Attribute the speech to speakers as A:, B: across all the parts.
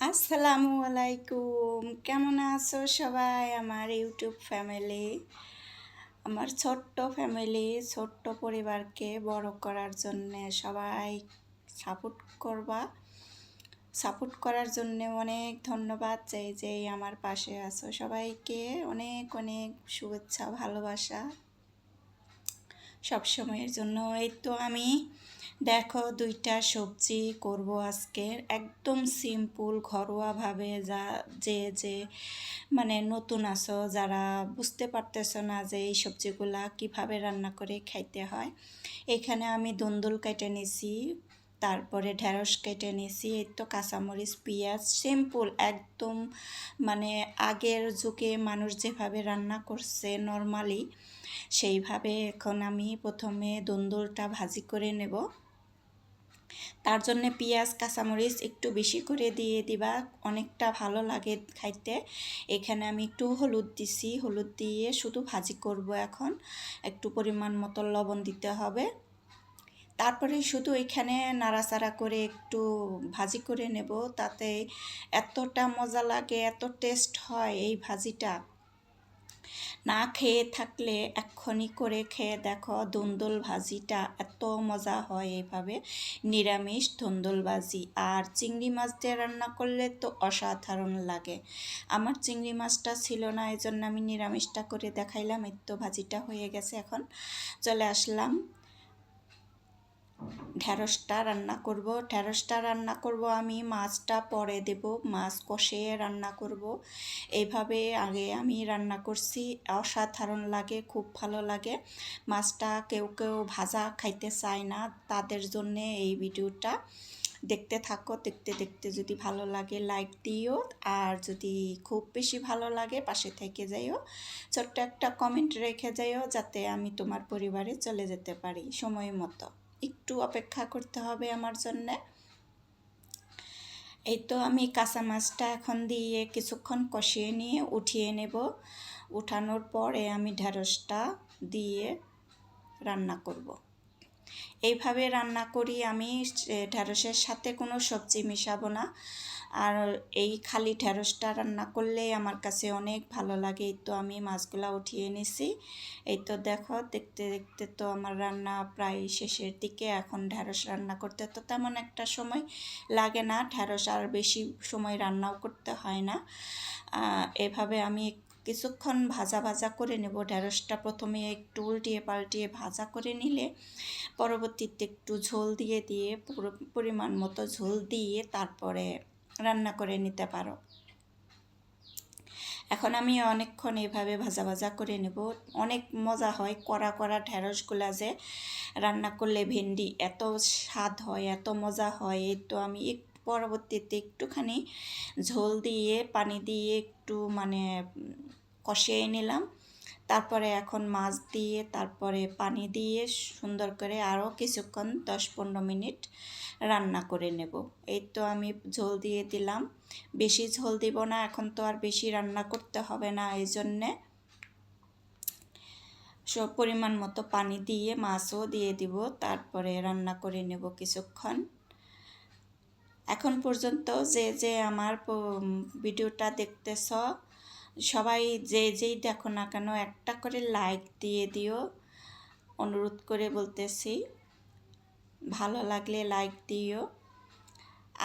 A: আসসালামু আলাইকুম, কেমন আছো সবাই? আমার ইউটিউব ফ্যামিলি, আমার ছোট্ট ফ্যামিলি, ছোট্ট পরিবারকে বড় করার জন্যে সবাই সাপোর্ট করবা। সাপোর্ট করার জন্য অনেক ধন্যবাদ। যেই আমার পাশে আছো সবাইকে অনেক অনেক শুভেচ্ছা, ভালোবাসা সব সময়ের জন্য। এই তো আমি দেখো দুইটা সবজি করব আজকে, একদম সিম্পল ঘরোয়াভাবে। যে মানে নতুন আছো যারা বুঝতে পারতেছো না যে এই সবজিগুলা কিভাবে রান্না করে খাইতে হয়, এখানে আমি ধুন্দুল কেটে নিছি, তারপরে ঢেঁড়স কেটে নিছি, এই তো কাঁচামরিচ, পেঁয়াজ, সিম্পল একদম। মানে আগের যুগে মানুষ যেভাবে রান্না করছে নর্মালি, সেইভাবে এখন আমি প্রথমে ধুন্দুলটা ভাজি করে নেব। তার জন্যে পেঁয়াজ কাঁচামরিচ একটু বেশি করে দিয়ে দিবা, অনেকটা ভালো লাগে খাইতে। এখানে আমি একটু হলুদ দিছি, হলুদ দিয়ে শুধু ভাজি করব। এখন একটু পরিমাণ মতো লবণ দিতে হবে। তারপরে শুধু এখানে নাড়াচাড়া করে একটু ভাজি করে নেব। তাতে এতটা মজা লাগে, এত টেস্ট হয় এই ভাজিটা। না খেয়ে থাকলে এক্ষুনি করে খেয়ে দেখো, ধুন্দুল ভাজিটা এত মজা হয় এইভাবে, নিরামিষ ধুন্দুল ভাজি। আর চিংড়ি মাছ দিয়ে রান্না করলে তো অসাধারণ লাগে। আমার চিংড়ি মাছটা ছিল না, এই জন্য আমি নিরামিষটা করে দেখাইলাম। এই তো ভাজিটা হয়ে গেছে, এখন চলে আসলাম ঢেঁড়সটা রান্না করব আমি, মাছটা পরে দেব, মাছ কষিয়ে রান্না করব। এইভাবে আগে আমি রান্না করছি, অসাধারণ লাগে, খুব ভালো লাগে। মাছটা কেউ কেউ ভাজা খাইতে চায় না, তাদের জন্যে এই ভিডিওটা দেখতে থাকো। দেখতে দেখতে যদি ভালো লাগে লাইক দিও, আর যদি খুব বেশি ভালো লাগে পাশে থেকে যাইও, ছোট্ট একটা কমেন্ট রেখে যাইও, যাতে আমি তোমার পরিবারে চলে যেতে পারি সময় মতো। একটু অপেক্ষা করতে হবে আমার জন্যে। এই তো আমি কাঁচা মাছটা এখন দিয়ে কিছুক্ষণ কষিয়ে নিয়ে উঠিয়ে নেব। উঠানোর পরে আমি ঢেঁড়সটা দিয়ে রান্না করব। এইভাবে রান্না করি আমি, ঢেঁড়সের সাথে কোনো সবজি মেশাবো না। আর এই খালি ঢেঁড়সটা রান্না করলেই আমার কাছে অনেক ভালো লাগে। এই তো আমি মাছগুলা উঠিয়ে নিছি। এই তো দেখো, দেখতে দেখতে তো আমার রান্না প্রায় শেষের দিকে। এখন ঢেঁড়স রান্না করতে তো তেমন একটা সময় লাগে না, ঢেঁড়স আর বেশি সময় রান্নাও করতে হয় না। এভাবে আমি কিছুক্ষণ ভাজা ভাজা করে নেব ঢেঁড়সটা। প্রথমে একটু উল্টিয়ে পাল্টিয়ে ভাজা করে নিলে পরবর্তীতে একটু ঝোল দিয়ে পরিমাণ মতো ঝোল দিয়ে তারপরে রান্না করে নিতে পারো। এখন আমি অনেকক্ষণ এভাবে ভাজা ভাজা করে নেব। অনেক মজা হয়, কড়া কড়া ঢেঁড়সগুলা যে রান্না করলে ভেন্ডি এত স্বাদ হয়, এত মজা হয়। এই তো আমি পরবর্তীতে একটুখানি ঝোল দিয়ে পানি দিয়ে একটু মানে কষিয়ে নিলাম। তারপরে এখন মাছ দিয়ে তারপরে পানি দিয়ে সুন্দর করে আরও কিছুক্ষণ 10-15 মিনিট রান্না করে নেব। এই তো আমি ঝোল দিয়ে দিলাম, বেশি ঝোল দিব না, এখন তো আর বেশি রান্না করতে হবে না, এই জন্যে সব পরিমাণ মতো পানি দিয়ে মাছও দিয়ে দিব, তারপরে রান্না করে নেব কিছুক্ষণ। এখন পর্যন্ত যে আমার ভিডিওটা দেখতেছ সবাই, যেই দেখো না কেন একটা করে লাইক দিয়ে দিও, অনুরোধ করে বলতেছি। ভালো লাগলে লাইক দিও।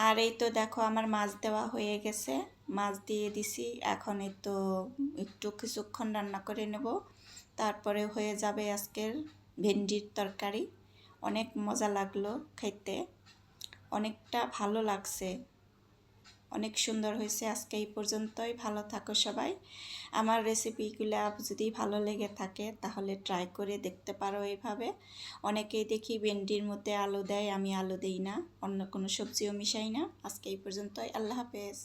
A: আর এই তো দেখো আমার মাছ দেওয়া হয়ে গেছে, মাছ দিয়ে দিছি। এখন এই তো একটু কিছুক্ষণ রান্না করে নেব, তারপরে হয়ে যাবে আজকের ভেন্ডির তরকারি। অনেক মজা লাগলো খেতে, অনেকটা ভালো লাগছে, অনেক সুন্দর হয়েছে। আজকে এই পর্যন্তই, ভালো থাকো সবাই। আমার রেসিপিগুলো যদি ভালো লেগে থাকে তাহলে ট্রাই করে দেখতে পারো এইভাবে। অনেকেই দেখি ভেন্ডির মধ্যে আলু দেয়, আমি আলু দিই না, অন্য কোনো সবজিও মিশাই না। আজকে এই পর্যন্তই, আল্লাহ হাফেজ।